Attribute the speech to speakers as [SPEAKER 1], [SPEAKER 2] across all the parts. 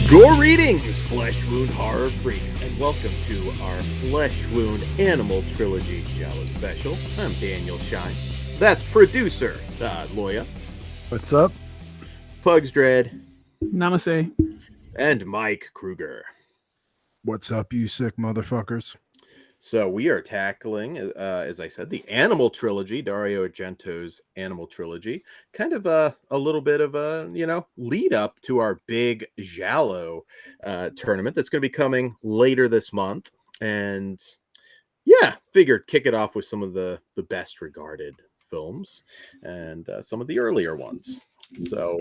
[SPEAKER 1] Greetings, Flesh Wound Horror Freaks, and welcome to our Flesh Wound Animal Trilogy Giallo special. I'm Daniel Shine. That's producer Todd Loya.
[SPEAKER 2] What's up?
[SPEAKER 1] Pugs Dread.
[SPEAKER 3] Namaste.
[SPEAKER 1] And Mike Kruger.
[SPEAKER 2] What's up, you sick motherfuckers?
[SPEAKER 1] So we are tackling, as I said, the Animal Trilogy, Dario Argento's Animal Trilogy. Kind of a little bit of a, lead up to our big Giallo tournament that's going to be coming later this month. And yeah, figured kick it off with some of the best regarded films and some of the earlier ones. So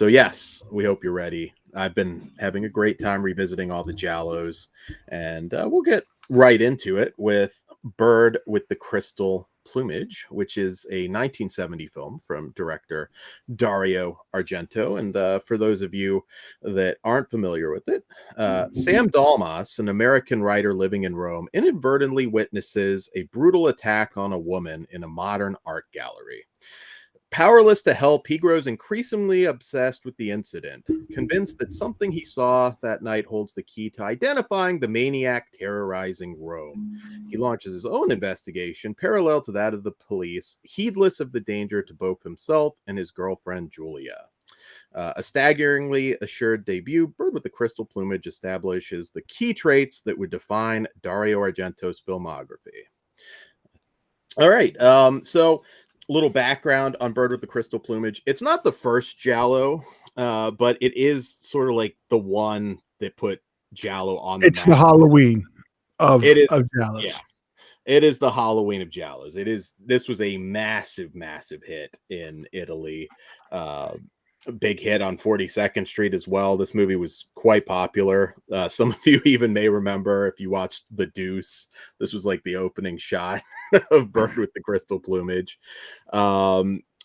[SPEAKER 1] yes, we hope you're ready. I've been having a great time revisiting all the Giallos, and we'll get right into it with Bird with the Crystal Plumage, which is a 1970 film from director Dario Argento. And for those of you that aren't familiar with it, Sam Dalmas, an American writer living in Rome, inadvertently witnesses a brutal attack on a woman in a modern art gallery. Powerless to help, he grows increasingly obsessed with the incident, convinced that something he saw that night holds the key to identifying the maniac terrorizing Rome. He launches his own investigation, parallel to that of the police, heedless of the danger to both himself and his girlfriend, Julia. A staggeringly assured debut, Bird with the Crystal Plumage establishes the key traits that would define Dario Argento's filmography. All right, so little background on Bird with the Crystal Plumage. It's not the first Giallo, but it is sort of like the one that put Giallo on the map.
[SPEAKER 2] It's the Halloween of Giallos.
[SPEAKER 1] Yeah, it is the Halloween of Giallos. This was a massive hit in Italy. Big hit on 42nd Street as well. This movie was quite popular. Some of you even may remember if you watched The Deuce. This was like the opening shot of Bird with the Crystal Plumage.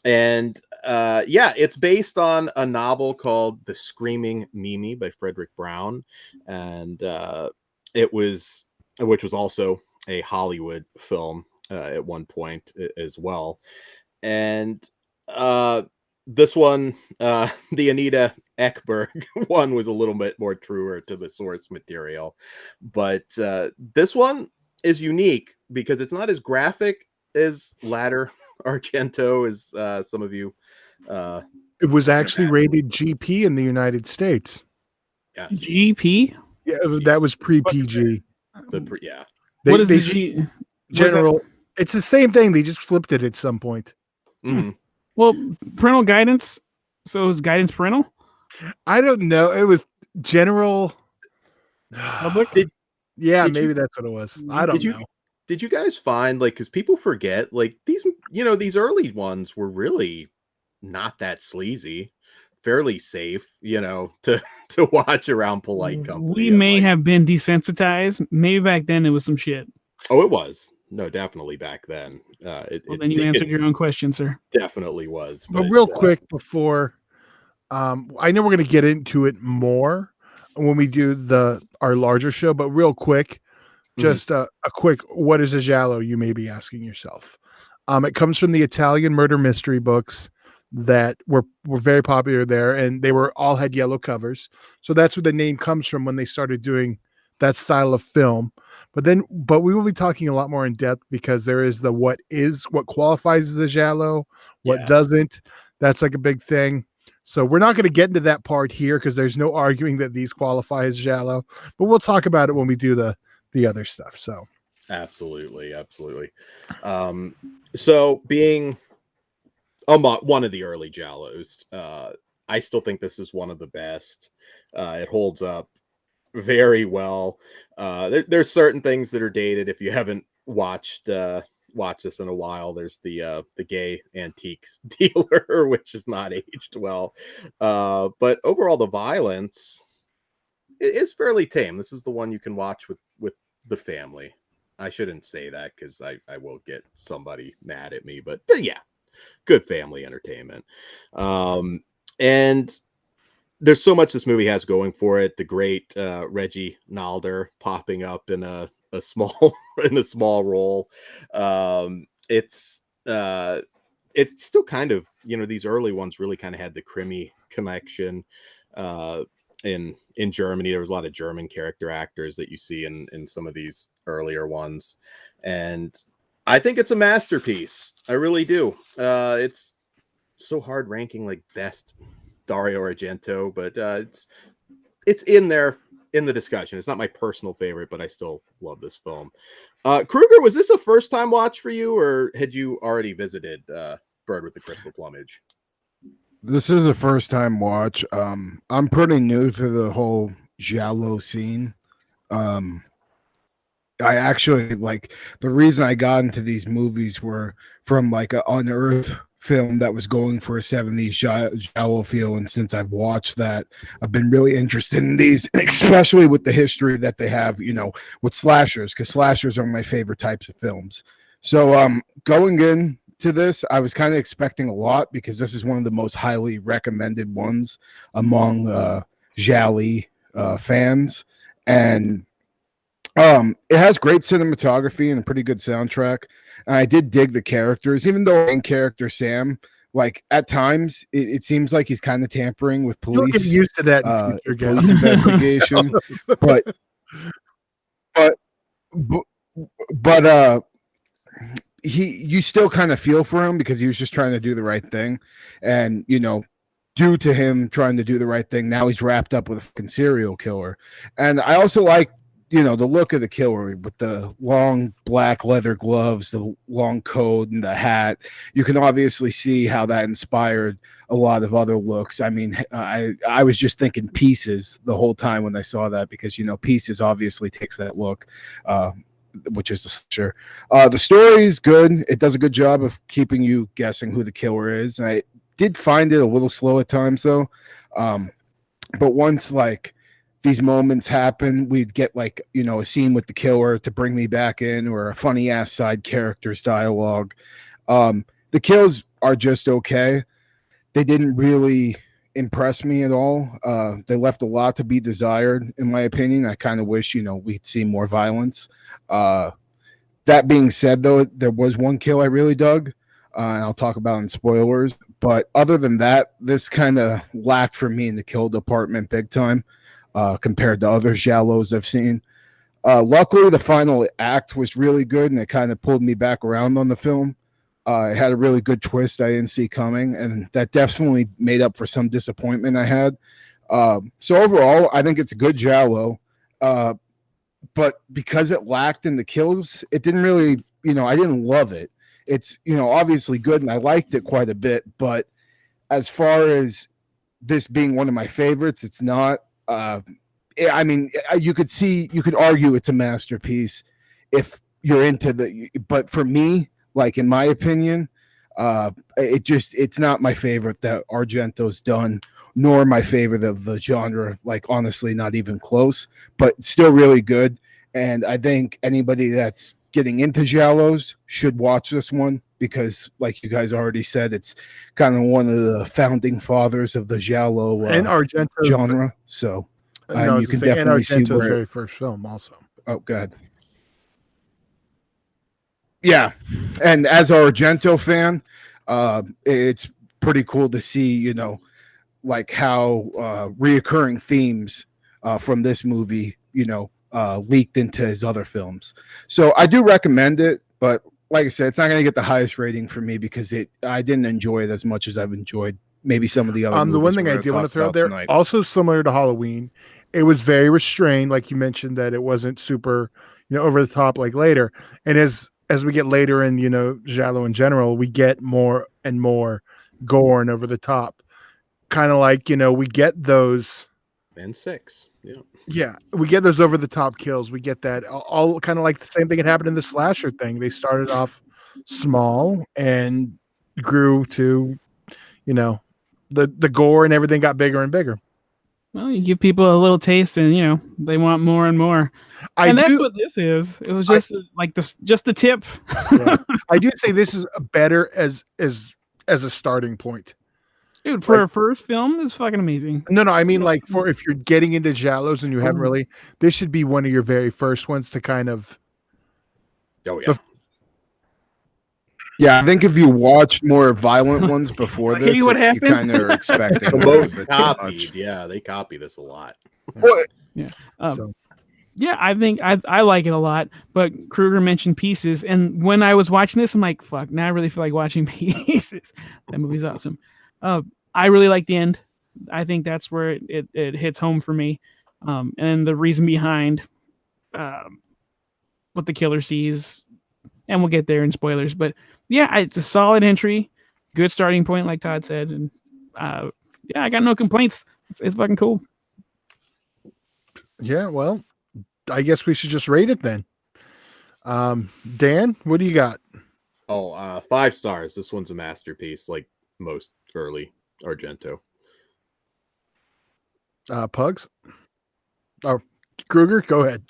[SPEAKER 1] It's based on a novel called The Screaming Mimi by Frederick Brown. And which was also a Hollywood film at one point as well. And this one, the Anita Ekberg one, was a little bit more truer to the source material. But this one is unique because it's not as graphic as latter Argento, as some of you.
[SPEAKER 2] It was actually rated GP in the United States.
[SPEAKER 1] Yes.
[SPEAKER 3] GP?
[SPEAKER 2] Yeah, that was pre-PG.
[SPEAKER 1] Yeah.
[SPEAKER 3] What is the G?
[SPEAKER 2] General. It's the same thing. They just flipped it at some point.
[SPEAKER 1] Mm-hmm.
[SPEAKER 3] Well, parental guidance. So it was guidance parental?
[SPEAKER 2] I don't know. It was general
[SPEAKER 3] Public?
[SPEAKER 2] Maybe that's what it was. I don't know.
[SPEAKER 1] Did you guys find, because people forget, these early ones were really not that sleazy, fairly safe, to watch around polite company.
[SPEAKER 3] We may have been desensitized. Maybe back then it was some shit.
[SPEAKER 1] Oh, it was. No, definitely back then.
[SPEAKER 3] Then you answered your own question, sir.
[SPEAKER 1] Definitely was.
[SPEAKER 2] But real quick before, I know we're going to get into it more when we do our larger show, but real quick, just a quick, what is a Giallo, you may be asking yourself. It comes from the Italian murder mystery books that were very popular there, and they all had yellow covers. So that's where the name comes from when they started doing that style of film. But we will be talking a lot more in depth because there is what qualifies as a Giallo, what doesn't. That's like a big thing. So we're not going to get into that part here because there's no arguing that these qualify as Giallo, but we'll talk about it when we do the other stuff. So
[SPEAKER 1] absolutely. So being one of the early Giallos, I still think this is one of the best. It holds up very well. There's certain things that are dated. If you haven't watched this in a while, there's the gay antiques dealer, which is not aged well. But overall, the violence is fairly tame. This is the one you can watch with the family. I shouldn't say that because I will get somebody mad at me, but yeah, good family entertainment. And there's so much this movie has going for it. The great Reggie Nalder popping up in a small role. It's still kind of, these early ones really kind of had the Crimmy connection. In Germany. There was a lot of German character actors that you see in some of these earlier ones, and I think it's a masterpiece. I really do. It's so hard ranking like best Dario Argento, but it's in there in the discussion. It's not my personal favorite, but I still love this film. Kruger, was this a first time watch for you, or had you already visited Bird with the Crystal Plumage?
[SPEAKER 2] This is a first time watch. I'm pretty new to the whole Giallo scene. I actually like the reason I got into these movies were from like an Unearthed film that was going for a 70s Giallo feel. And since I've watched that, I've been really interested in these, especially with the history that they have, you know, with slashers, because slashers are my favorite types of films. So going into this, I was kind of expecting a lot because this is one of the most highly recommended ones among Giallo fans. And it has great cinematography and a pretty good soundtrack. And I did dig the characters, even though main character Sam, like at times, it seems like he's kind of tampering with police.
[SPEAKER 3] You'll get used to that in future
[SPEAKER 2] police investigation, but you still kind of feel for him because he was just trying to do the right thing, and you know, due to him trying to do the right thing, now he's wrapped up with a fucking serial killer. And I also like, you know, the look of the killer with the long black leather gloves, the long coat, and the hat. You can obviously see how that inspired a lot of other looks. I mean, I was just thinking Pieces the whole time when I saw that, because, you know, Pieces obviously takes that look, which is the slasher. The story is good. It does a good job of keeping you guessing who the killer is. I did find it a little slow at times, though. But once, like, these moments happen, we'd get like, you know, a scene with the killer to bring me back in, or a funny ass side character's dialogue. The kills are just okay. They didn't really impress me at all. They left a lot to be desired, in my opinion. I kind of wish, you know, we'd see more violence. That being said, though, there was one kill I really dug, and I'll talk about in spoilers. But other than that, this kind of lacked for me in the kill department big time. Compared to other Giallos I've seen. Luckily, the final act was really good, and it kind of pulled me back around on the film. It had a really good twist I didn't see coming, and that definitely made up for some disappointment I had. So overall, I think it's a good Giallo, but because it lacked in the kills, it didn't really, you know, I didn't love it. It's, you know, obviously good, and I liked it quite a bit, but as far as this being one of my favorites, it's not. I mean, you could argue it's a masterpiece if you're into but for me, like in my opinion, it's not my favorite that Argento's done, nor my favorite of the genre. Like, honestly, not even close, but still really good. And I think anybody that's getting into Giallos should watch this one, because like you guys already said, it's kind of one of the founding fathers of the Giallo
[SPEAKER 3] and Argento's
[SPEAKER 2] genre. So you can definitely see
[SPEAKER 3] Argento's very first film also.
[SPEAKER 2] Oh, God. Yeah. And as an Argento fan, it's pretty cool to see, you know, like how reoccurring themes from this movie, you know, leaked into his other films. So I do recommend it, but like I said, it's not going to get the highest rating for me because I didn't enjoy it as much as I've enjoyed maybe some of the other movies.
[SPEAKER 3] The one thing I did want to throw out there, tonight. Also similar to Halloween, it was very restrained, like you mentioned, that it wasn't super, you know, over the top like later. And as we get later in, you know, Giallo in general, we get more and more gore and over the top. Kind of like, you know, we get those.
[SPEAKER 1] And 6. Yeah.
[SPEAKER 3] Yeah, we get those over the top kills. We get that all kind of like the same thing that happened in the slasher thing. They started off small and grew to, you know, the gore and everything got bigger and bigger.
[SPEAKER 4] Well, you give people a little taste, and you know they want more and more. That's what this is. It was just just the tip.
[SPEAKER 2] Yeah. I do say this is better as a starting point.
[SPEAKER 4] Dude, for a first film, it's fucking amazing.
[SPEAKER 2] No, I mean, like, for if you're getting into Giallos and you haven't really, this should be one of your very first ones to kind of.
[SPEAKER 1] Oh yeah.
[SPEAKER 3] Yeah, I think if you watched more violent ones before this,
[SPEAKER 4] what
[SPEAKER 3] you
[SPEAKER 4] happened?
[SPEAKER 3] kind of are expecting
[SPEAKER 1] The
[SPEAKER 3] a
[SPEAKER 1] most
[SPEAKER 3] bit too
[SPEAKER 1] copied.
[SPEAKER 3] much.
[SPEAKER 1] Yeah, they copy this a lot.
[SPEAKER 3] Well,
[SPEAKER 4] Yeah.
[SPEAKER 3] so-
[SPEAKER 4] Yeah, I think I like it a lot. But Kruger mentioned Pieces, and when I was watching this, I'm like, fuck, now I really feel like watching Pieces. That movie's awesome. I really like the end. I think that's where it hits home for me. And the reason behind what the killer sees, and we'll get there in spoilers. But yeah, it's a solid entry, good starting point, like Todd said, and yeah, I got no complaints. It's fucking cool.
[SPEAKER 2] Yeah, well, I guess we should just rate it then. Dan, what do you got?
[SPEAKER 1] Oh, 5 stars. This one's a masterpiece, like most early Argento.
[SPEAKER 2] Pugs? Oh, Kruger, go ahead.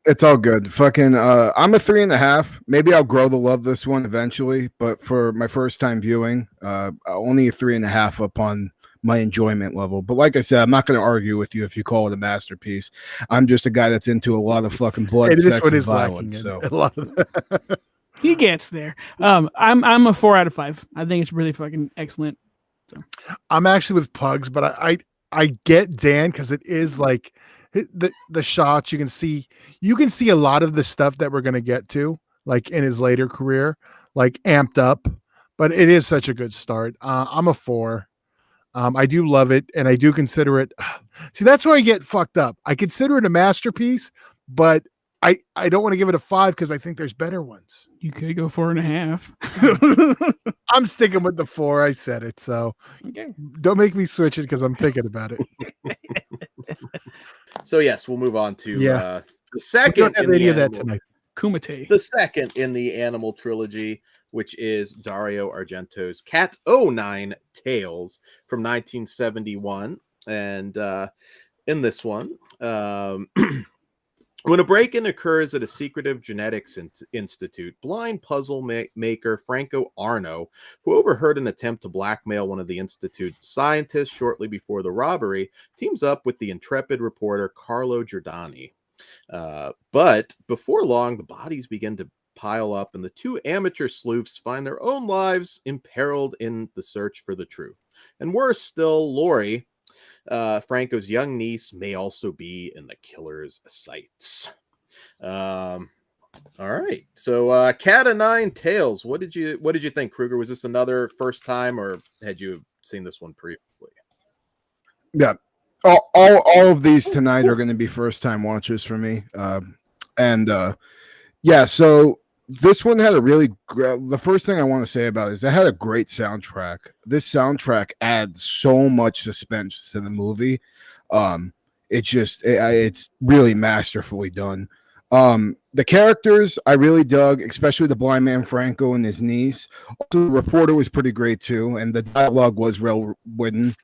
[SPEAKER 3] It's all good. Fucking, I'm a 3.5. Maybe I'll grow to love this one eventually, but for my first time viewing, only a 3.5 upon my enjoyment level. But like I said, I'm not going to argue with you if you call it a masterpiece. I'm just a guy that's into a lot of fucking blood, sex, and violence. So
[SPEAKER 2] a lot of
[SPEAKER 4] he gets there. I'm a 4 out of 5. I think it's really fucking excellent. So.
[SPEAKER 2] I'm actually with Pugs, but I get Dan because it is like the shots you can see a lot of the stuff that we're going to get to, like in his later career, like amped up, but it is such a good start. I'm a 4. I do love it, and I do consider it. See, that's where I get fucked up. I consider it a masterpiece, but I don't want to give it a 5 because I think there's better ones.
[SPEAKER 4] You could go 4.5.
[SPEAKER 2] I'm sticking with the 4. I said it, so
[SPEAKER 4] okay.
[SPEAKER 2] Don't make me switch it because I'm thinking about it.
[SPEAKER 1] So yes, we'll move on to the
[SPEAKER 2] We
[SPEAKER 1] second
[SPEAKER 2] don't have any of that tonight.
[SPEAKER 4] Kumite.
[SPEAKER 1] The second in the Animal trilogy, which is Dario Argento's Catanine Tales from 1971. And in this one, when a break-in occurs at a secretive genetics institute, blind puzzle maker Franco Arno, who overheard an attempt to blackmail one of the institute's scientists shortly before the robbery, teams up with the intrepid reporter Carlo Giordani. But before long, the bodies begin to pile up, and the 2 amateur sleuths find their own lives imperiled in the search for the truth. And worse still, Lori, Franco's young niece, may also be in the killer's sights. All right. So Catanine Tales. What did you think, Kruger? Was this another first time, or had you seen this one previously?
[SPEAKER 3] Yeah. All of these tonight are going to be first time watchers for me. Yeah, so this one had a really the first thing I want to say about it is it had a great soundtrack. This soundtrack adds so much suspense to the movie. It's really masterfully done. The characters I really dug, especially the blind man Franco and his niece. Also, the reporter was pretty great too, and the dialogue was well written.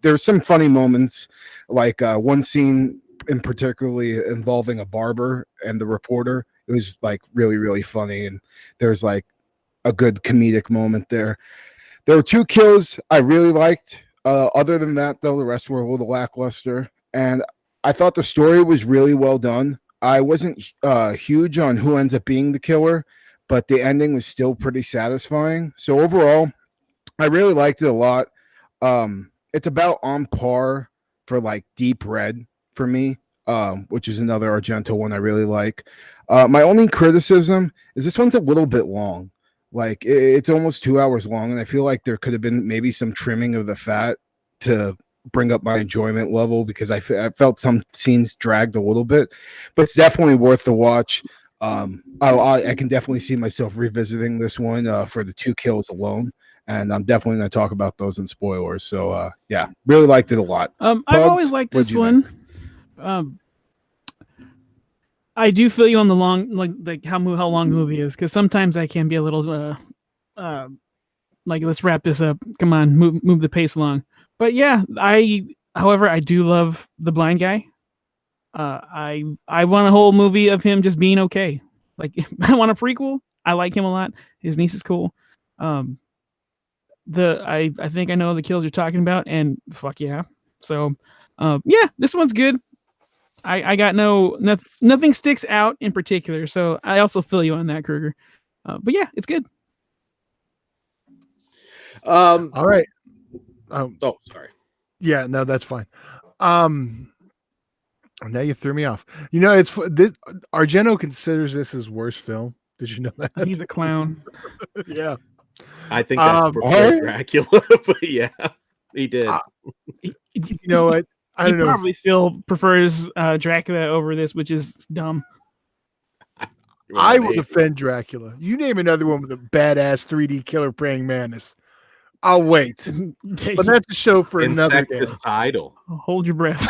[SPEAKER 3] There's some funny moments, like one scene in particularly involving a barber and the reporter. It was like really, really funny, and there's like a good comedic moment there. There were 2 kills I really liked. Other than that, though, the rest were a little lackluster, and I thought the story was really well done. I wasn't huge on who ends up being the killer, but the ending was still pretty satisfying. So overall, I really liked it a lot. It's about on par for like Deep Red for me, which is another Argento one I really like. My only criticism is this one's a little bit long. Like it's almost 2 hours long, and I feel like there could have been maybe some trimming of the fat to bring up my enjoyment level, because I felt some scenes dragged a little bit, but it's definitely worth the watch. I can definitely see myself revisiting this one for the 2 kills alone, and I'm definitely going to talk about those in spoilers. So yeah, really liked it a lot.
[SPEAKER 4] I've always liked this one. I do feel you on the long, like how long the movie is, because sometimes I can be a little like, let's wrap this up. Come on, move the pace along. But yeah, however, I do love the blind guy. I want a whole movie of him just being okay. Like, I want a prequel. I like him a lot. His niece is cool. I think I know the kills you're talking about, and fuck yeah. So yeah, this one's good. I got nothing sticks out in particular. So I also feel you on that, Kruger. But yeah, it's good.
[SPEAKER 2] All right.
[SPEAKER 1] Oh, sorry.
[SPEAKER 2] Yeah, no, that's fine. Now you threw me off. You know, it's this, Argento considers this his worst film. Did you know that?
[SPEAKER 4] He's a clown.
[SPEAKER 2] Yeah.
[SPEAKER 1] I think that's before Dracula, but yeah, he did.
[SPEAKER 2] You know what? I don't know.
[SPEAKER 4] He probably still prefers Dracula over this, which is dumb.
[SPEAKER 2] I will defend Dracula. You name another one with a badass 3D killer praying mantis. I'll wait. But that's a show for another day.
[SPEAKER 4] Hold your breath.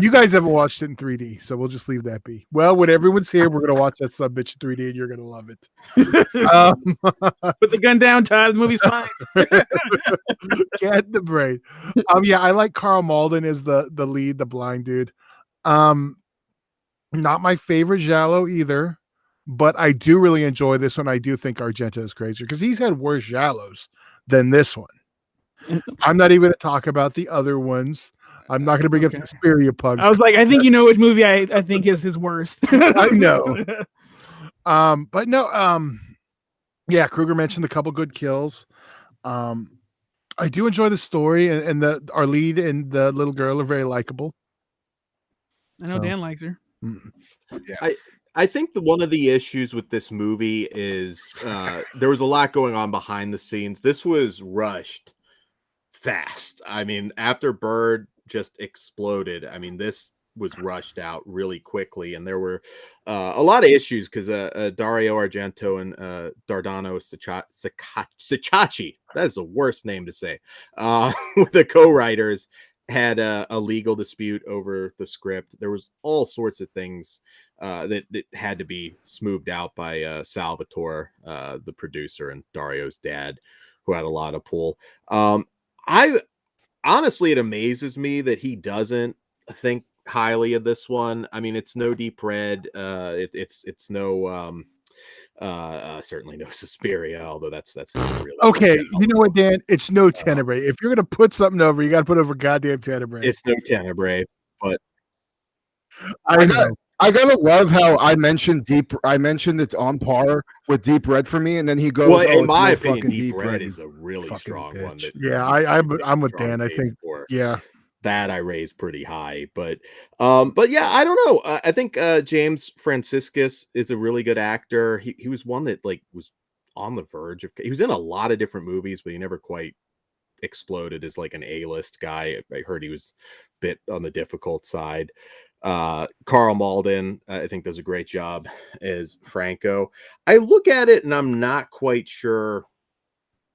[SPEAKER 2] You guys haven't watched it in 3D, so we'll just leave that be. Well, when everyone's here, we're going to watch that sub-bitch in 3D, and you're going to love it.
[SPEAKER 4] Put the gun down, Todd. The movie's fine.
[SPEAKER 2] Get the brain. Yeah, I like Carl Malden as the lead, the blind dude. Not my favorite Giallo either. But I do really enjoy this one. I do think Argento is crazier because he's had worse Giallos than this one. I'm not even going to talk about the other ones. I'm not going to bring up Suspiria Pugs.
[SPEAKER 4] I was like, I think you know which movie I think is his worst.
[SPEAKER 2] I know. But no, yeah, Kruger mentioned a couple good kills. I do enjoy the story, and our lead and the little girl are very likable.
[SPEAKER 4] I know Dan likes her.
[SPEAKER 2] Yeah.
[SPEAKER 1] I think one of the issues with this movie is there was a lot going on behind the scenes. This was rushed fast. I mean, after Bird just exploded, I mean, this was rushed out really quickly. And there were a lot of issues because Dario Argento and Dardano Sicacci, that is the worst name to say, with the co-writers, had a legal dispute over the script. There was all sorts of things that had to be smoothed out by Salvatore, the producer, and Dario's dad, who had a lot of pull. I honestly, it amazes me that he doesn't think highly of this one. I mean, it's no Deep Red. It's no certainly no Suspiria, although that's not really
[SPEAKER 2] okay. You know what, Dan? It's no Tenebrae. If you're gonna put something over, you got to put over goddamn Tenebrae.
[SPEAKER 1] It's no Tenebrae, but
[SPEAKER 3] I gotta love how I mentioned it's on par with Deep Red for me, and then he goes,
[SPEAKER 1] well,
[SPEAKER 3] "Oh,
[SPEAKER 1] in my
[SPEAKER 3] no
[SPEAKER 1] opinion,
[SPEAKER 3] Deep
[SPEAKER 1] Red is a really strong one.
[SPEAKER 2] Yeah, I'm with Dan. I think yeah,
[SPEAKER 1] that I raised pretty high, but yeah, I don't know. I think James Franciscus is a really good actor. He was one that was on the verge of. He was in a lot of different movies, but he never quite exploded as like an A-list guy. I heard he was a bit on the difficult side. Carl Malden, I think, does a great job as Franco. I look at it and I'm not quite sure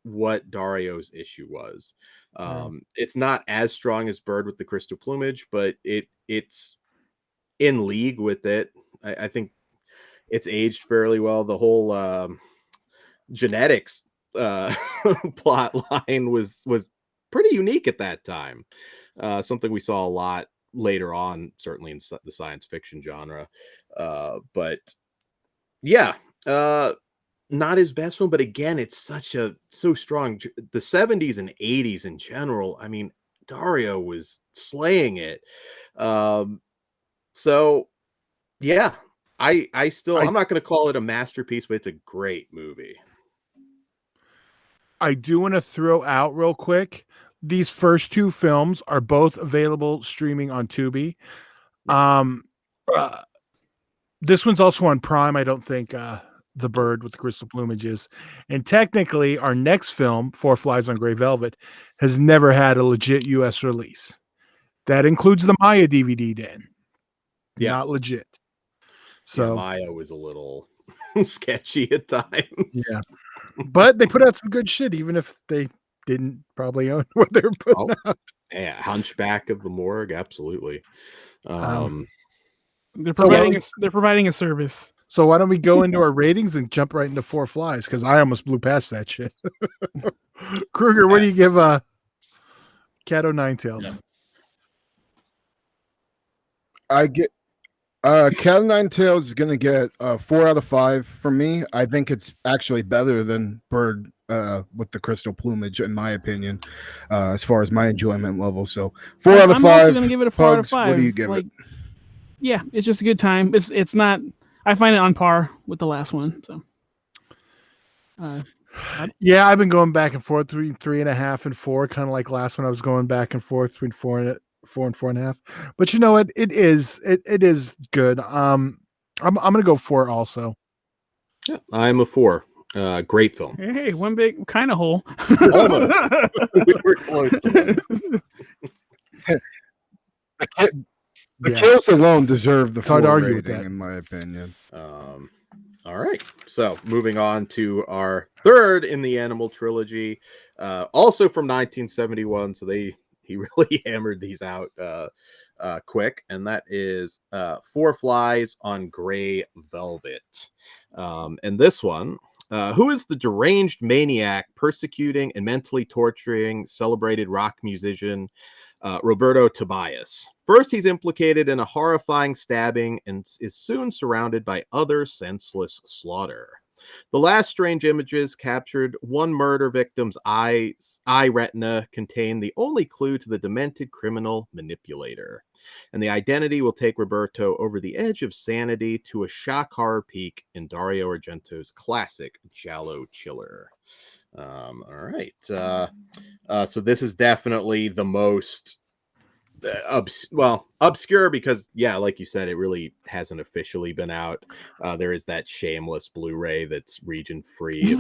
[SPEAKER 1] what Dario's issue was. It's not as strong as Bird with the Crystal Plumage, but it's in league with it. I think it's aged fairly well. The whole genetics plot line was pretty unique at that time. Something we saw a lot later on, certainly in the science fiction genre. But yeah, not his best one, but again, it's so strong. The 70s and 80s in general, I mean, Dario was slaying it. So yeah, I'm not going to call it a masterpiece, but it's a great movie.
[SPEAKER 2] I do want to throw out real quick. These first two films are both available streaming on Tubi. This one's also on Prime. I don't think The Bird with the Crystal Plumage is. And technically, our next film, Four Flies on Grey Velvet, has never had a legit U.S. release. That includes the Maya DVD, Dan.
[SPEAKER 1] Yeah.
[SPEAKER 2] Not legit. So
[SPEAKER 1] yeah, Maya was a little sketchy at times.
[SPEAKER 2] Yeah. But they put out some good shit, even if they didn't probably own what they were putting out.
[SPEAKER 1] Yeah, Hunchback of the Morgue, absolutely.
[SPEAKER 4] They're providing a service.
[SPEAKER 2] So why don't we go into our ratings and jump right into Four Flies? Because I almost blew past that shit. Kruger, what do you give Catanine Tales?
[SPEAKER 3] Yeah. I get Catanine Tales is gonna get 4 out of 5 from me. I think it's actually better than Bird with the Crystal Plumage, in my opinion, as far as my enjoyment level. So 4 out of 5.
[SPEAKER 4] I'm also going to give it a 4 out of 5.
[SPEAKER 3] What do you give it?
[SPEAKER 4] Yeah, it's just a good time. It's not. I find it on par with the last one. So.
[SPEAKER 2] Yeah, I've been going back and forth between 3.5 and 4, kind of like last one. I was going back and forth between 4 and 4.5. But you know what? It is good. I'm gonna go 4 also.
[SPEAKER 1] Yeah, I'm a 4. Great film.
[SPEAKER 4] Hey, one big kind of hole.
[SPEAKER 1] We were close to it.
[SPEAKER 3] The kills alone deserve the 4
[SPEAKER 2] argue with
[SPEAKER 3] rating,
[SPEAKER 2] that.
[SPEAKER 3] in my opinion.
[SPEAKER 1] All right. So moving on to our third in the Animal trilogy, also from 1971. So he really hammered these out quick, and that is 4 Flies on Gray Velvet. And this one, who is the deranged maniac persecuting and mentally torturing celebrated rock musician Roberto Tobias? First, he's implicated in a horrifying stabbing and is soon surrounded by other senseless slaughter. The last strange images captured one murder victim's eye retina contain the only clue to the demented criminal manipulator. And the identity will take Roberto over the edge of sanity to a shock horror peak in Dario Argento's classic Giallo chiller. All right. So this is definitely the most obscure because, yeah, like you said, it really hasn't officially been out. There is that shameless Blu-ray that's region free.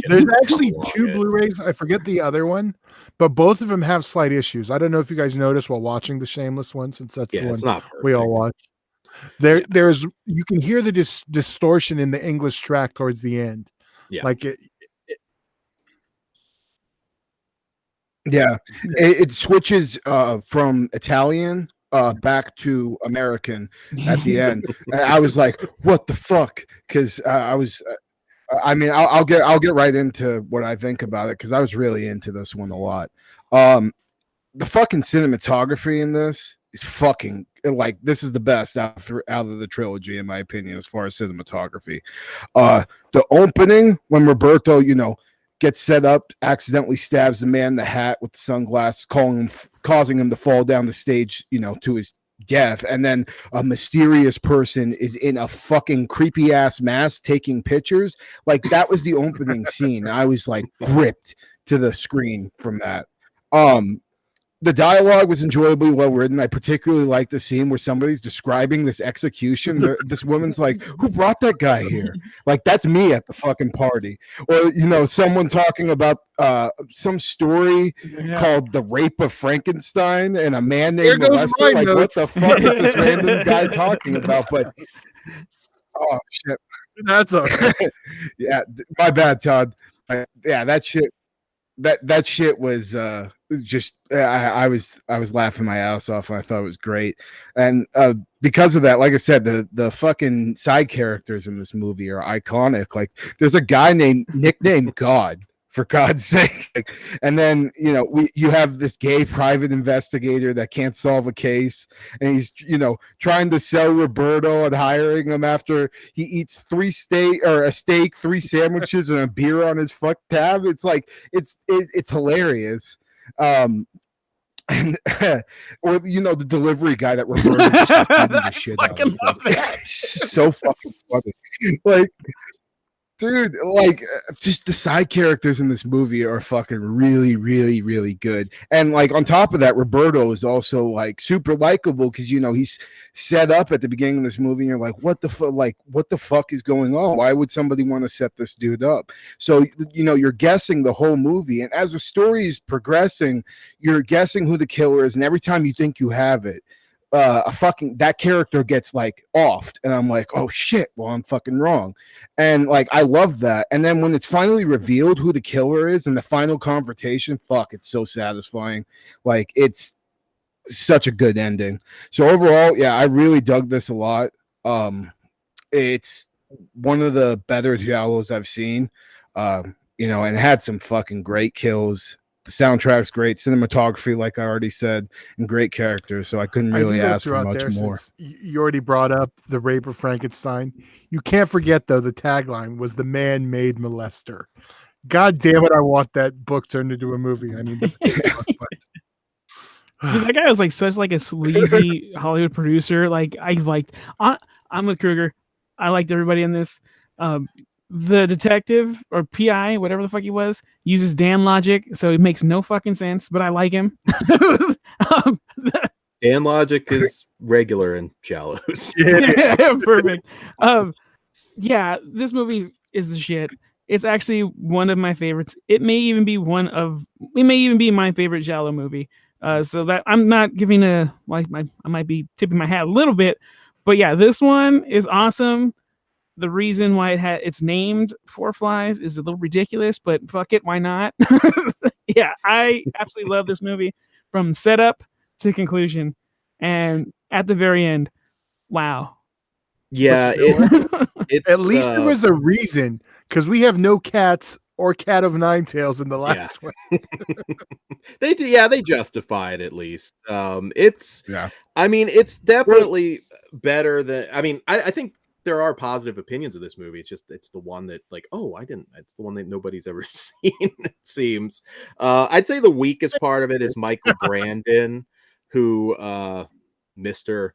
[SPEAKER 2] There's actually 2 Blu-rays. I forget the other one, but both of them have slight issues. I don't know if you guys noticed while watching the shameless one, since that's the one we all watch. There's you can hear the distortion in the English track towards the end.
[SPEAKER 1] Yeah,
[SPEAKER 2] like
[SPEAKER 3] it switches from Italian back to American at the end. And I was like, what the fuck? Because I was I'll get right into what I think about it, because I was really into this one a lot. The fucking cinematography in this is fucking, like, this is the best out of the trilogy, in my opinion, as far as cinematography. The opening, when Roberto, gets set up, accidentally stabs the man in the hat with the sunglasses, causing him to fall down the stage, to his death. And then a mysterious person is in a fucking creepy ass mask taking pictures. Like, that was the opening scene. I was like gripped to the screen from that. The dialogue was enjoyably well written. I particularly like the scene where somebody's describing this execution. This woman's like, who brought that guy here? Like, that's me at the fucking party. Or, someone talking about some story called The Rape of Frankenstein, and a man named Molester. Like, what the fuck is this random guy talking about? But, oh, shit.
[SPEAKER 2] That's
[SPEAKER 3] yeah, my bad, Todd. Yeah, that shit. That shit was just I was laughing my ass off, and I thought it was great. And because of that, like I said, the fucking side characters in this movie are iconic. Like, there's a guy nicknamed God, for God's sake. And then, you have this gay private investigator that can't solve a case, and he's, trying to sell Roberto and hiring him after he eats a steak, 3 sandwiches, and a beer on his fuck tab. It's like, it's hilarious. And or the delivery guy that Roberto just the shit out of. Like, so fucking funny. Like, dude, like, just the side characters in this movie are fucking really, really, really good. And, like, on top of that, Roberto is also, like, super likable, because, he's set up at the beginning of this movie, and you're like, what the fuck is going on? Why would somebody want to set this dude up? So, you're guessing the whole movie, and as the story is progressing, you're guessing who the killer is, and every time you think you have it, that character gets, like, offed, and I'm like, oh shit, well, I'm fucking wrong. And, like, I love that. And then when it's finally revealed who the killer is in the final confrontation, fuck, it's so satisfying. Like, it's such a good ending. So overall, yeah, I really dug this a lot. It's one of the better giallos I've seen, and it had some fucking great kills. The soundtrack's great, cinematography, like I already said, and great characters. So I couldn't really ask for much more.
[SPEAKER 2] You already brought up The Rape of Frankenstein. You can't forget, though, the tagline was "The Man-Made Molester." God damn it! I want that book turned into a movie. I mean,
[SPEAKER 4] Dude, that guy was like such like a sleazy Hollywood producer. Like I'm with Kruger. I liked everybody in this. The detective or PI, whatever the fuck he was, uses Dan logic, so it makes no fucking sense. But I like him.
[SPEAKER 1] Dan logic is regular in Giallos.
[SPEAKER 4] Yeah, perfect. Yeah, this movie is the shit. It's actually one of my favorites. It may even be my favorite Giallo movie. So that I'm not giving I might be tipping my hat a little bit, but yeah, this one is awesome. The reason why it's named Four Flies is a little ridiculous, but fuck it, why not? Yeah, I absolutely love this movie from setup to conclusion, and at the very end, wow.
[SPEAKER 1] Yeah,
[SPEAKER 2] at least there was a reason, because we have no cats or Cat of Nine Tails in the last one.
[SPEAKER 1] They justify it at least. It's
[SPEAKER 2] yeah.
[SPEAKER 1] I mean, it's definitely better than. I mean, I think there are positive opinions of this movie. It's the one that like, it's the one that nobody's ever seen. It seems. I'd say the weakest part of it is Michael Brandon, who Mr.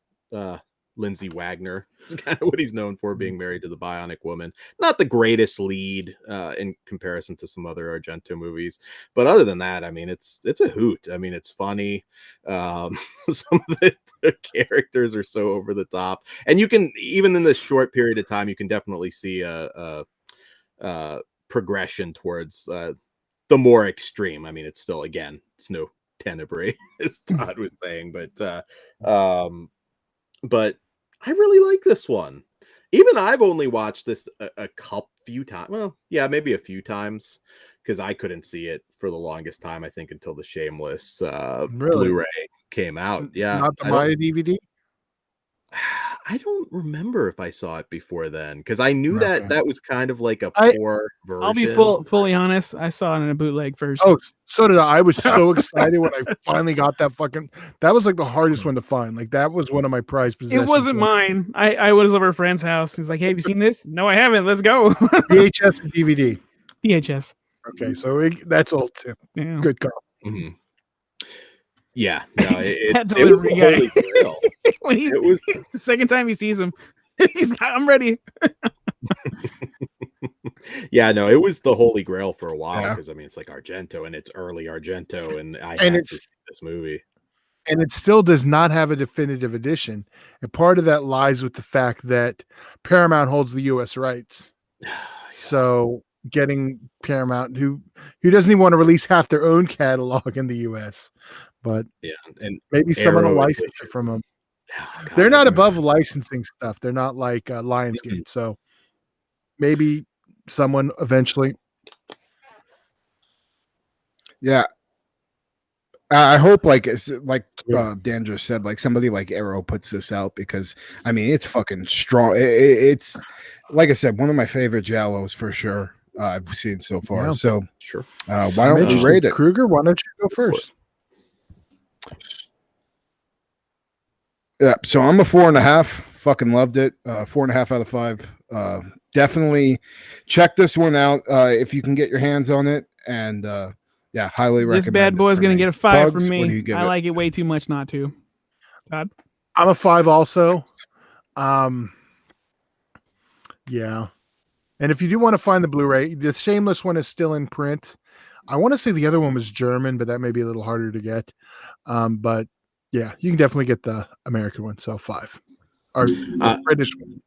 [SPEAKER 1] Lindsay Wagner. It's kind of what he's known for, being married to the Bionic Woman. Not the greatest lead in comparison to some other Argento movies, but other than that, I mean, it's a hoot. I mean, it's funny. Some of the characters are so over the top, and you can, even in this short period of time, you can definitely see a progression towards the more extreme. I mean, it's still, again, it's no Tenebrae, as Todd was saying, but I really like this one. Even I've only watched this a few times. Well, yeah, maybe a few times, because I couldn't see it for the longest time, I think, until the Shameless Blu-ray came out. Yeah.
[SPEAKER 2] Not the Maya DVD?
[SPEAKER 1] I don't remember if I saw it before then, because I knew that was kind of like a poor version.
[SPEAKER 4] I'll be fully honest. I saw it in a bootleg first.
[SPEAKER 2] Oh, so did I. I was so excited when I finally got that fucking. That was like the hardest one to find. Like that was one of my prized possessions.
[SPEAKER 4] It wasn't mine. I was over a friend's house. He's like, "Hey, have you seen this?" No, I haven't. Let's go.
[SPEAKER 2] VHS or DVD?
[SPEAKER 4] VHS.
[SPEAKER 2] Okay, so that's old too. Yeah. Good call.
[SPEAKER 1] Mm-hmm. Yeah, no, it was the holy grail.
[SPEAKER 4] It was the second time he sees him. I'm ready.
[SPEAKER 1] Yeah, no, it was the holy grail for a while, because I mean, it's like Argento, and it's early Argento, and I had to see this movie.
[SPEAKER 2] And it still does not have a definitive edition, and part of that lies with the fact that Paramount holds the U.S. rights. So getting Paramount, who doesn't even want to release half their own catalog in the U.S., but
[SPEAKER 1] yeah, and
[SPEAKER 2] maybe someone will license it from them. Oh, God, they're not above licensing stuff. They're not like Lionsgate. So maybe someone eventually.
[SPEAKER 3] Yeah. I hope Dan just said, like somebody like Arrow puts this out, because I mean, it's fucking strong. It's like I said, one of my favorite Giallos for sure. I've seen so far. Yeah. So
[SPEAKER 1] sure.
[SPEAKER 3] Why don't you rate it?
[SPEAKER 2] Kruger, why don't you go first?
[SPEAKER 3] Yeah, so I'm a 4.5. Fucking loved it. 4.5 out of 5. Definitely check this one out if you can get your hands on it. And highly recommend.
[SPEAKER 4] This bad boy is going to get a 5 from me. I like it way too much not to. Todd?
[SPEAKER 2] I'm a 5 also. Yeah. And if you do want to find the Blu-ray, the Shameless one is still in print. I want to say the other one was German, but that may be a little harder to get. But yeah, you can definitely get the American one. So 5, or British one.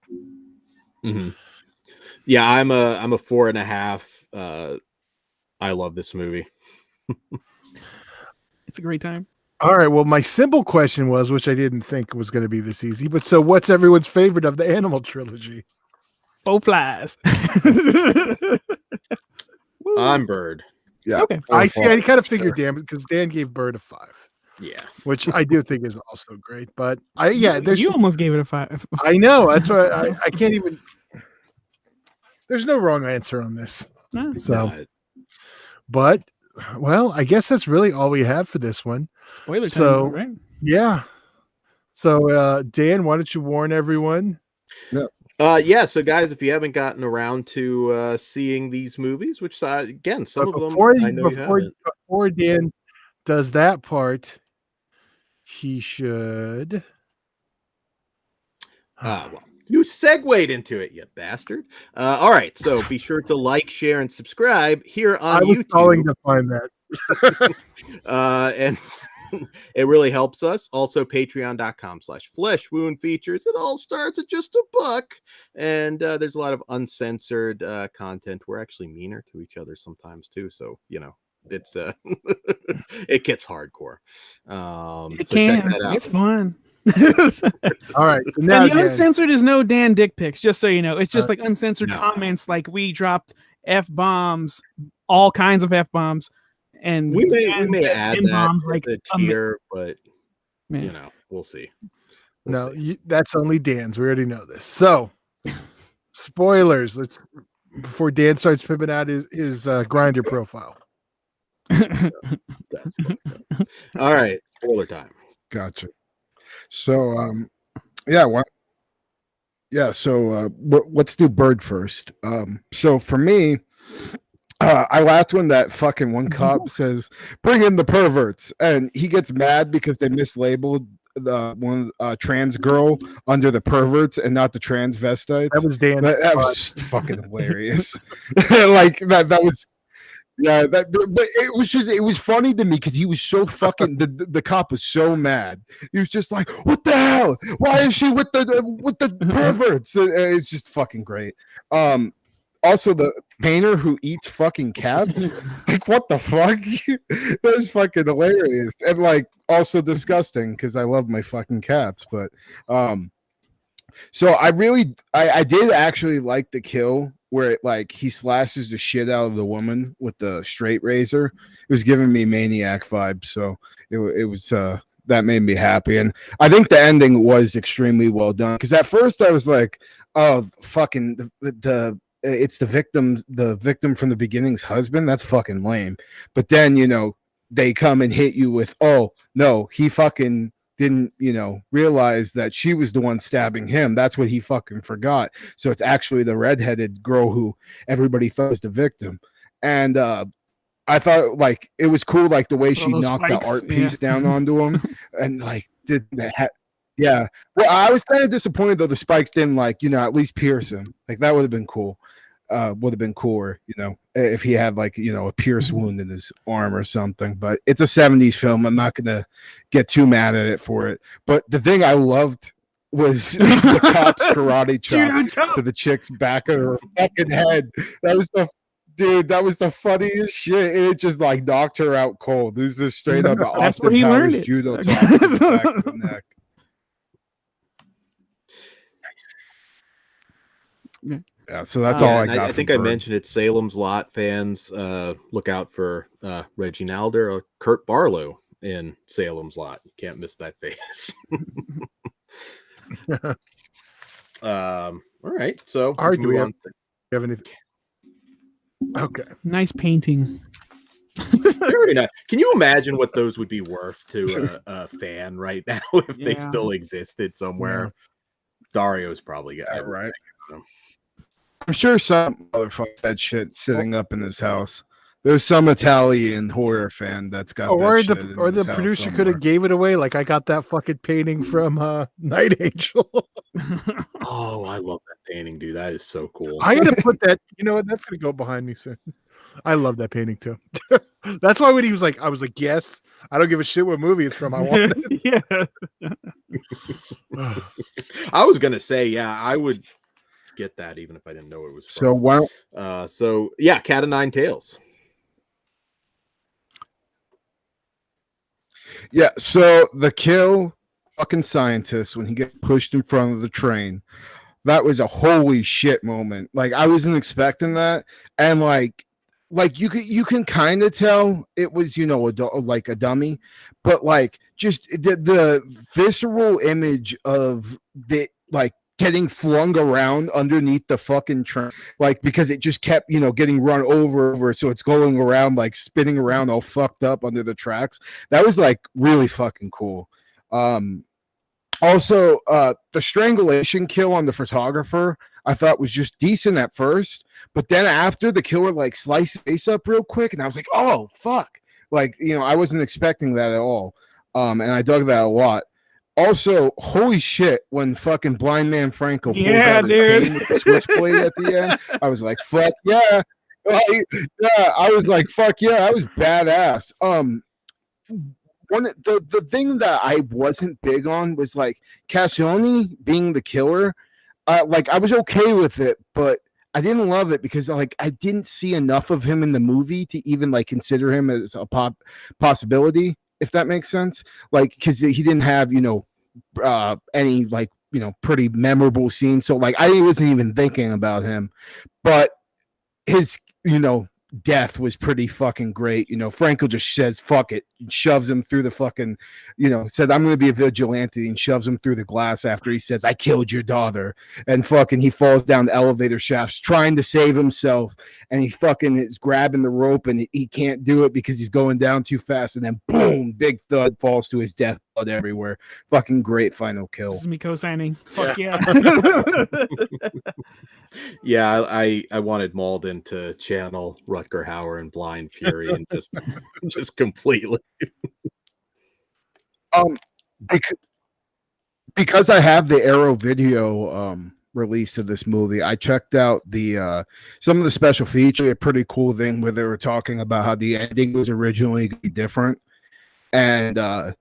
[SPEAKER 1] Mm-hmm. Yeah, I'm a 4.5. I love this movie.
[SPEAKER 4] It's a great time.
[SPEAKER 2] All right. Well, my simple question was, which I didn't think was going to be this easy, but so what's everyone's favorite of the Animal trilogy?
[SPEAKER 4] Four Flies.
[SPEAKER 1] I'm Bird.
[SPEAKER 3] Yeah.
[SPEAKER 4] Okay.
[SPEAKER 2] I see. I kind of figured Dan, because Dan gave Bird a 5.
[SPEAKER 1] Yeah.
[SPEAKER 2] Which I do think is also great. But
[SPEAKER 4] you almost gave it a 5.
[SPEAKER 2] I know. That's why I can't even. There's no wrong answer on this.
[SPEAKER 4] No.
[SPEAKER 2] So, but well, I guess that's really all we have for this one.
[SPEAKER 4] Spoiler time, right?
[SPEAKER 2] Yeah. So, Dan, why don't you warn everyone?
[SPEAKER 3] Yeah.
[SPEAKER 1] Yeah, so guys, if you haven't gotten around to seeing these movies, which again, some of them I know you haven't.
[SPEAKER 3] Before Dan does that part, he should.
[SPEAKER 1] Well, you segued into it, you bastard. All right, so be sure to like, share, and subscribe here on YouTube.
[SPEAKER 3] Calling to find that.
[SPEAKER 1] And it really helps us. Also, patreon.com/fleshwound features. It all starts at just $1, and there's a lot of uncensored content. We're actually meaner to each other sometimes too, so it's it gets hardcore. So check that out.
[SPEAKER 4] It's fun.
[SPEAKER 3] All right, so now
[SPEAKER 4] and the uncensored is no Dan dick pics, just so you know. It's just like uncensored comments, like we dropped F-bombs, all kinds of F-bombs. And
[SPEAKER 1] we may add that like a tier, but we'll see.
[SPEAKER 3] That's only Dan's. We already know this. So, spoilers. Let's before Dan starts pimping out his grinder profile.
[SPEAKER 1] All right, spoiler time.
[SPEAKER 3] Gotcha. So, let's do Bird first. So for me. I laughed when that fucking one cop says, "Bring in the perverts," and he gets mad because they mislabeled the one trans girl under the perverts and not the transvestites. That was Dan. That was just fucking hilarious. Like that was. Yeah, but it was funny to me because he was so fucking the cop was so mad. He was just like, "What the hell? Why is she with the perverts?" It's just fucking great. Also, the painter who eats fucking cats, like what the fuck? That was fucking hilarious and like also disgusting because I love my fucking cats. But so I did actually like the kill where it like he slashes the shit out of the woman with the straight razor. It was giving me Maniac vibes, so it was that made me happy, and I think the ending was extremely well done because at first I was like, oh fucking it's the victim from the beginning's husband. That's fucking lame. But then, they come and hit you with, oh no, he fucking didn't, realize that she was the one stabbing him. That's what he fucking forgot. So it's actually the redheaded girl who everybody thought was the victim. And I thought like it was cool, like the way she knocked the art piece down onto him and like did that. Yeah. Well, I was kind of disappointed though the spikes didn't at least pierce him. Like that would have been cool. Would have been cooler, if he had like, a pierce wound in his arm or something. But it's a 70s film. I'm not gonna get too mad at it for it. But the thing I loved was the cop's karate chop to the chick's back of her fucking head. That was the funniest shit. It just like knocked her out cold. This is straight up Austin Powers judo chop to the back of the neck. Yeah, so that's all I got.
[SPEAKER 1] I think I mentioned it. Salem's Lot fans, look out for Reggie Nalder or Kurt Barlow in Salem's Lot. You can't miss that face. All right, so
[SPEAKER 3] do you have anything? Okay,
[SPEAKER 4] nice painting.
[SPEAKER 1] Very nice. Can you imagine what those would be worth to a fan right now if they still existed somewhere? Dario's probably got it right.
[SPEAKER 3] I'm sure some motherfucker had shit sitting up in his house. There's some Italian horror fan that's got that or the producer could have gave it away. Like I got that fucking painting from Night Angel.
[SPEAKER 1] Oh, I love that painting, dude. That is so cool.
[SPEAKER 3] I gotta put that. You know what? That's gonna go behind me soon. I love that painting too. That's why when he was like, I was like, yes, I don't give a shit what movie it's from. I want it.
[SPEAKER 4] Yeah.
[SPEAKER 1] I was gonna say, yeah, I would get that even if I didn't know it was from. So Catanine Tales.
[SPEAKER 3] Yeah, so the kill fucking scientist when he gets pushed in front of the train, that was a holy shit moment. Like I wasn't expecting that, and like you can kind of tell it was like a dummy, but like just the visceral image of the like getting flung around underneath the fucking train, like because it just kept getting run over, so it's going around like spinning around all fucked up under the tracks. That was like really fucking cool. Also the strangulation kill on the photographer, I thought was just decent at first, but then after the killer like sliced his face up real quick, and I was like, oh fuck, like I wasn't expecting that at all, and I dug that a lot. Also, holy shit, when fucking Blind Man Franco pulls out his cane with the switchblade at the end, I was like, fuck yeah. I was like, fuck yeah, that was badass. The thing that I wasn't big on was like Cassione being the killer. Like I was okay with it, but I didn't love it because like I didn't see enough of him in the movie to even like consider him as a possibility, if that makes sense. Like because he didn't have any like pretty memorable scenes, so like I wasn't even thinking about him, but his death was pretty fucking great. Franco just says fuck it, shoves him through the fucking says I'm gonna be a vigilante, and shoves him through the glass after he says I killed your daughter, and fucking he falls down the elevator shafts trying to save himself, and he fucking is grabbing the rope and he can't do it because he's going down too fast, and then boom, big thud, falls to his death, blood everywhere. Fucking great final kill.
[SPEAKER 4] This is me co-signing. Fuck yeah.
[SPEAKER 1] Yeah, I wanted Malden to channel Rutger Hauer and Blind Fury and just completely.
[SPEAKER 3] Because I have the Arrow video release of this movie, I checked out the some of the special features. A pretty cool thing where they were talking about how the ending was originally going to be different, and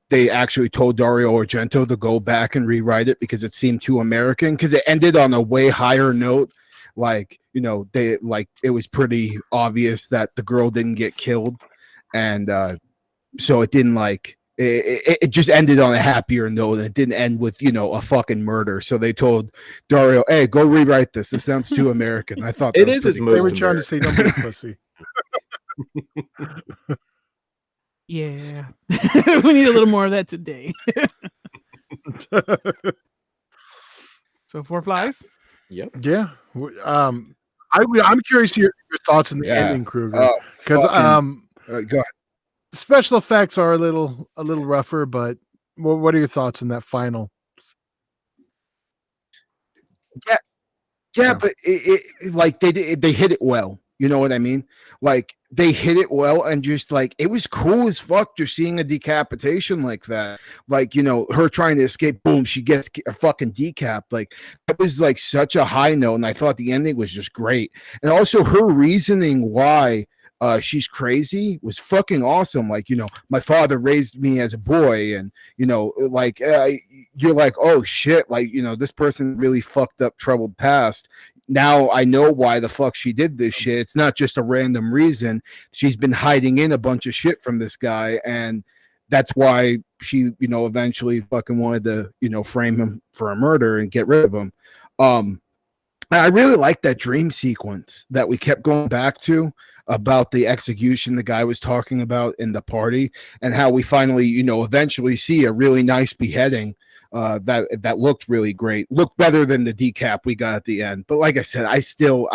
[SPEAKER 3] they actually told Dario Argento to go back and rewrite it because it seemed too American, because it ended on a way higher note. Like they like it was pretty obvious that the girl didn't get killed, and so it didn't like it just ended on a happier note, and it didn't end with a fucking murder. So they told Dario, hey, go rewrite this sounds too American. I thought
[SPEAKER 1] it is his most
[SPEAKER 2] they were trying to say don't be a pussy.
[SPEAKER 4] Yeah. We need a little more of that today. So 4 flies.
[SPEAKER 1] Yep.
[SPEAKER 2] Yeah. I'm curious to hear your thoughts on the ending, Kruger, because
[SPEAKER 3] go ahead.
[SPEAKER 2] Special effects are a little rougher, but what are your thoughts on that final?
[SPEAKER 3] Yeah, but it like they hit it well. You know what I mean? Like they hit it well, and just like it was cool as fuck just seeing a decapitation like that. Like her trying to escape, boom, she gets a fucking decap. Like that was like such a high note, and I thought the ending was just great. And also her reasoning why she's crazy was fucking awesome. Like my father raised me as a boy, and like you're like, oh shit, like this person really fucked up, troubled past. Now I know why the fuck she did this shit. It's not just a random reason. She's been hiding in a bunch of shit from this guy, and that's why she, eventually fucking wanted to, frame him for a murder and get rid of him. I really like that dream sequence that we kept going back to about the execution the guy was talking about in the party, and how we finally, eventually see a really nice beheading. That looked really great, looked better than the decap we got at the end. But like I said, I still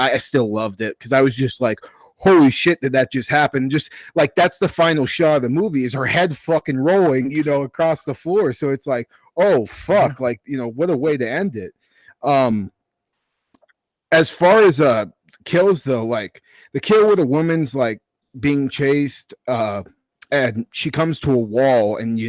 [SPEAKER 3] loved it because I was just like, holy shit, did that just happen? Just like that's the final shot of the movie, is her head fucking rolling, across the floor. So it's like, oh fuck, like what a way to end it. As far as kills though, like the kill where the woman's like being chased, and she comes to a wall, and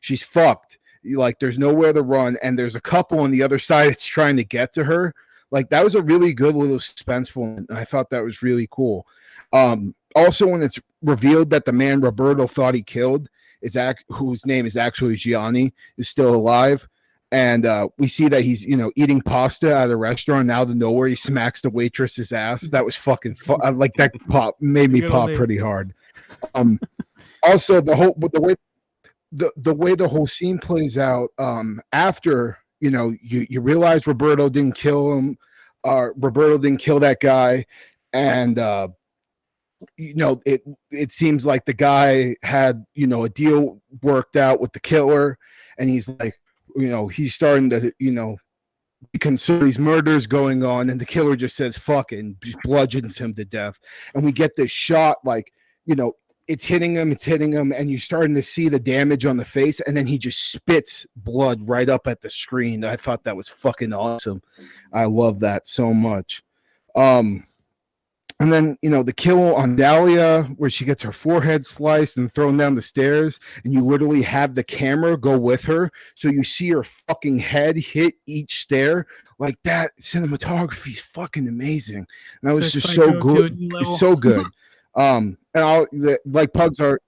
[SPEAKER 3] she's fucked. Like there's nowhere to run, and there's a couple on the other side that's trying to get to her. Like that was a really good little suspenseful, and I thought that was really cool. Also, when it's revealed that the man Roberto thought he killed whose name is actually Gianni, is still alive, and we see that he's eating pasta at a restaurant, and out of nowhere he smacks the waitress's ass. That was fucking fun. Like that made me pop pretty hard. Also, the way the whole scene plays out, after you realize Roberto didn't kill him, Roberto didn't kill that guy, and it seems like the guy had a deal worked out with the killer, and he's like he's starting to be concerned these murders going on, and the killer just says fuck it and just bludgeons him to death. And we get this shot like it's hitting him, and you're starting to see the damage on the face, and then he just spits blood right up at the screen. I thought that was fucking awesome. I love that so much. And then, you know, the kill on Dahlia, where she gets her forehead sliced and thrown down the stairs, and you literally have the camera go with her, so you see her fucking head hit each stair. Like, that cinematography is fucking amazing. And that was just so good. It's so good. And like Pugs are,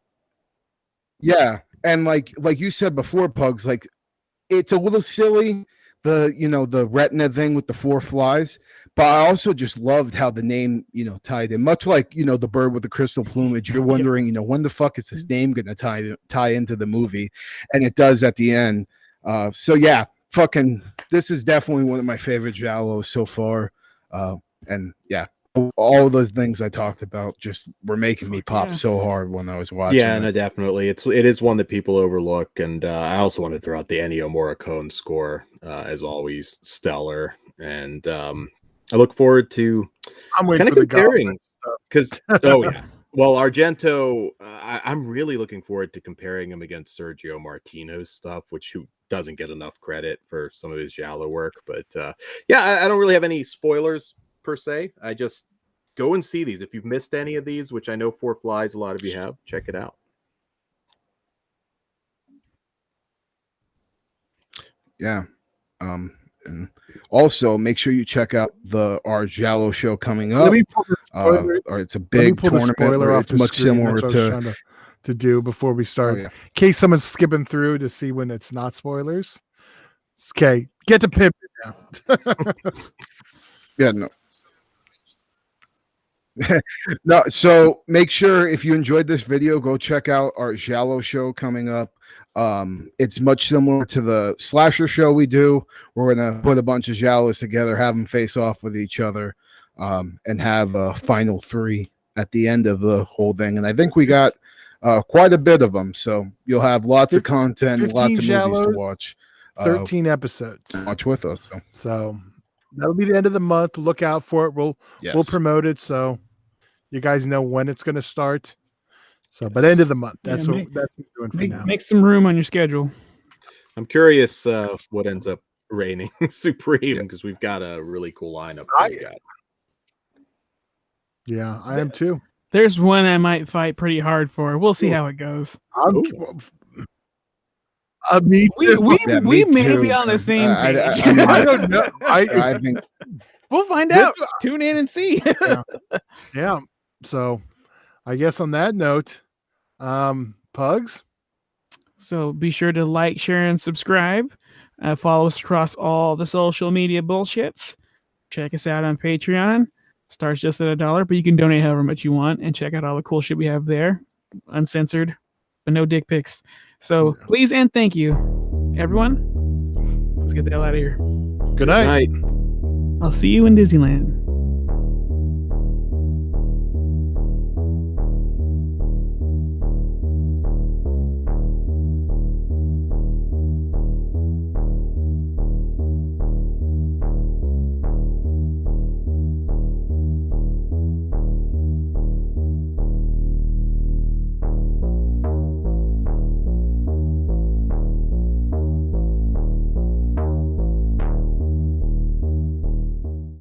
[SPEAKER 3] yeah. And like you said before, Pugs, like, it's a little silly, the retina thing with the 4 flies. But I also just loved how the name, tied in. Much like, the bird with the crystal plumage. You're wondering, when the fuck is this name going to tie into the movie? And it does at the end. So, yeah, this is definitely one of my favorite Giallos so far. And, yeah, all those things I talked about just were making me pop so hard when I was watching.
[SPEAKER 1] Yeah, no, definitely. It is one that people overlook. And I also want to throw out the Ennio Morricone score, as always, stellar. And I look forward to kind of comparing, because well, Argento, I'm really looking forward to comparing him against Sergio Martino's stuff, who doesn't get enough credit for some of his Giallo work. But I don't really have any spoilers per se. I just go and see these. If you've missed any of these, which I know 4 Flies, a lot of you have, check it out.
[SPEAKER 3] Yeah. And also make sure you check out our Giallo show coming up. Or it's a big tournament. It's much similar to do before we start. In case someone's skipping through to see when it's not spoilers. Okay, get the pimp now. Yeah, no. No, so make sure if you enjoyed this video, go check out our Giallo show coming up. It's much similar to the slasher show we do. We're gonna put a bunch of Giallos together, have them face off with each other, and have a final 3 at the end of the whole thing. And I think we got quite a bit of them, so you'll have lots of content, lots of movies to watch. 13 episodes. Watch with us. So that'll be the end of the month. Look out for it. We'll promote it so you guys know when it's going to start. So, by the end of the month, that's what we're doing for now.
[SPEAKER 4] Make some room on your schedule.
[SPEAKER 1] I'm curious what ends up reigning supreme, because we've got a really cool lineup.
[SPEAKER 3] Yeah, I am too.
[SPEAKER 4] There's one I might fight pretty hard for. We'll see how it goes.
[SPEAKER 3] We
[SPEAKER 4] may be on the same page.
[SPEAKER 3] I don't know. I think
[SPEAKER 4] we'll find out. Tune in and see.
[SPEAKER 3] Yeah. So, I guess on that note, Pugs.
[SPEAKER 4] So be sure to like, share, and subscribe. Follow us across all the social media bullshits. Check us out on Patreon. Starts just at $1, but you can donate however much you want, and check out all the cool shit we have there, uncensored, but no dick pics. So please and thank you, everyone. Let's get the hell out of here.
[SPEAKER 3] Good night.
[SPEAKER 4] I'll see you in Disneyland.